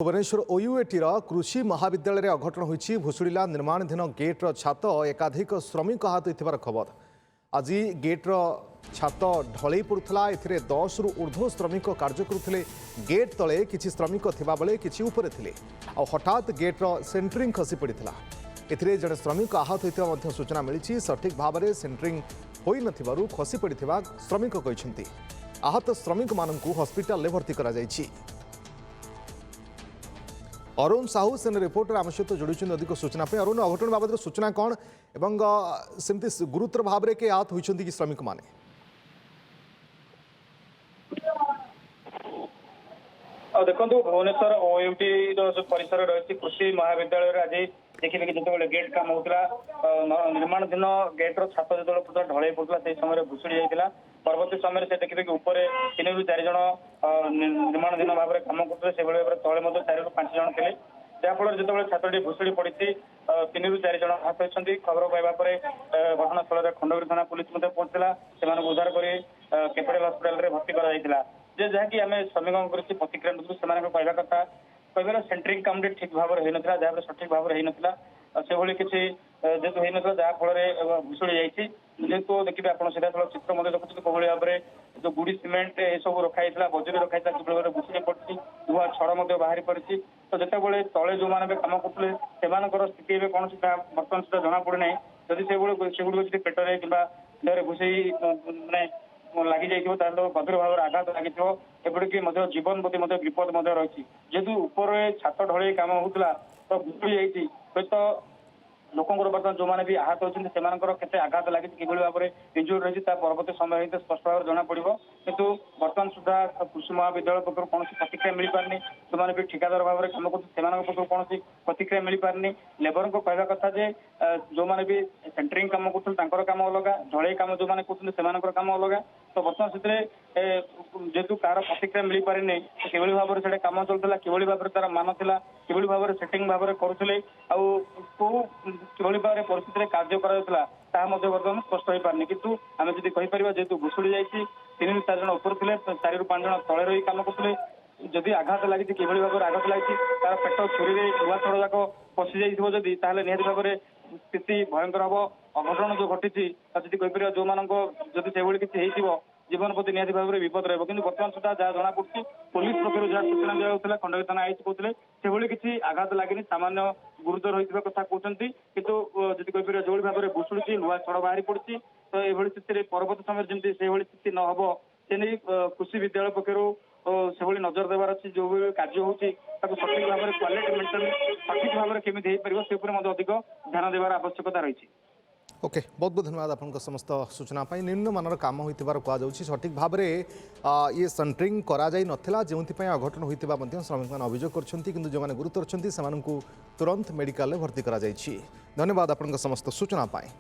Bhubaneswar OUAT कृषि महाविद्यालय अघटन होती भुशुड़ा निर्माणाधीन गेट्र छात एकाधिक श्रमिक आहत होइथिबार खबर। आज गेट्र छात ढल पड़ूला ए 10 रु ऊर्ध्व श्रमिक कार्य करुले। गेट तले किछि श्रमिक थिबा बेले किछि उपरे थिले आ हठात गेट्र सेंटरिंग खसी पड़ता। एथिरे जड़े श्रमिक आहत होइथिबा सूचना मिली। सठिक भाव में सेंटरिंग होई नथिबारु खसी पड़िथिबा श्रमिक कहिसेंति। आहत श्रमिक माननकु हॉस्पिटल में भर्ती करा जायछि। अरुण साहू सेन रिपोर्टर आम सहित जोड़ी अधिक सूचना पे। अरुण, अघटन बाबद सूचना कौन एवं सेमती गुरुतर भाव में के आहत होइछन्ति कि श्रमिक माने? देखो भुवनेश्वर ओयूटी जो परिसर रही कृषि महाविद्यालय आज देखिए कि जो गेट काम होता निर्माणाधीन गेट्र छात जो पूरा ढल पड़ता से समय भुशुड़ी जाता। परवर्ती समय से देखिए कि ऊपर 3 रु 4 जन निर्माणाधीन भाव में कम करते से भाव तले 4 रु 5 जन थे। जहाँफल जो छात्रटी भुशुड़ी पड़ी 3 रु 4 जन आहत होती। खबर पाइबा घटनास्थल खंडगिरी थाना पुलिस पहुंचला से उद्धार कर कैपिटाल हॉस्पिटल भर्ती कराइला। जहाँकि आम श्रमिकों प्रतिक्रिया से कहवा कथा कह सेंटरिंग काम ठीक भाव में होता जहाँ सठिक भाव में होता से भाई किसी जेहतु होता जहाँफल भुशुड़ी जाइए। जेहतु देखिए आप सीधा सड़क चित्र देखुते कौन भाव में जो गुड़ी सीमेंट ये सब रखाई बजरी रखाई भाव भुशुड़ी पड़ी धुआ छड़ बाहरी पड़ी। तो जितेबाला तले जो मैंने कम करते स्थिति कौन बर्तमान सुधा जना पड़ना जदि सेगुड़ पेटरे कि देह घुसई मैंने लगी जाइए गभीर भाव में आघात लगी एपरिकी जीवन प्रति विपद रही। जेहेतु ऊपर छात ढल कम होता तो भुशुड़ी जाइए हूँ लोक बर्तमान जो मैंने भी आहत होती से आघात लगी कि भाव में इंजुरी रही परवर्त समय स्पष्ट भाव जना पड़ो। किंतु बर्तमान सुधा कृषि महाविद्यालय पक्ष कौन प्रतिक्रिया मिल पारनी जो भी ठिकादार भाव में कम कर कौन प्रतिक्रिया मिल पारनी। लेबर को कहवा कथा जो मैंने भी सेंटरिंग कम कर कम अलग ढल कम जो मैंने कर कम अलग। तो बर्तमान से जेहेतु कार प्रतिक्रिया मिल पारे कि भाव में कम चलता कि भाव में तार मान था कि भाव में सेटिंग भाव में करुले कि भाव में परिस्थिति कार्य करा बर्तमान स्पष्ट हो पारनी। किंतु आम जब कहीपर जेहतु भुशुड़ी जाइए 3 रु 4 जन ऊपर थे 4 रु 5 जन तले रही कम करते जदि आघात लगी कि भाव में आघात लगी तार पेट छुरी लुआ छड़ जाक पशि जाइए जदि निहत भाव में स्थिति भयंकर हम। अघटन जो घटी जब कहीपर जो मान जदि से किसी हो जीवन प्रति निहत भाव में विपद रही। कि बर्तमान सुधा जहाँ जना पड़ी पुलिस पक्ष जहाँ सूचना दिया खंडगिरी थाना आईसी कहते से किसी आघात लगे सामान्य गुरुतर होता कथा कहते। कितु जब कहीपर जो भाव में भुशुड़ी लुआ छड़ बाहरी पड़ी तो यह स्थिति परवर्त समय जमी से स्थिति न हो से नहीं कृषि विद्यालय पक्ष से नजर देवार अच्छी जो भी कार्य होती सठिक भाव में क्वालिटी मेंटेन सठिक भाव में केमी हो अधिक ध्यान देवार आवश्यकता रही। ओके, बहुत बहुत धन्यवाद आपन समस्त सूचना पाई। निम्न मानर काम होइतिबार कहुच्छी सठिक भाव में ये सेंटरिंग करा जाई नथिला जेउथि अघटन होइतिबा मध्ये श्रमिक मान अभियोग करछन्ति किंतु जो माने गुरुतर अछन्ति सेमानकु तुरंत मेडिकल में भर्ती करा जायछि। धन्यवाद आपन समस्त सूचना पाई।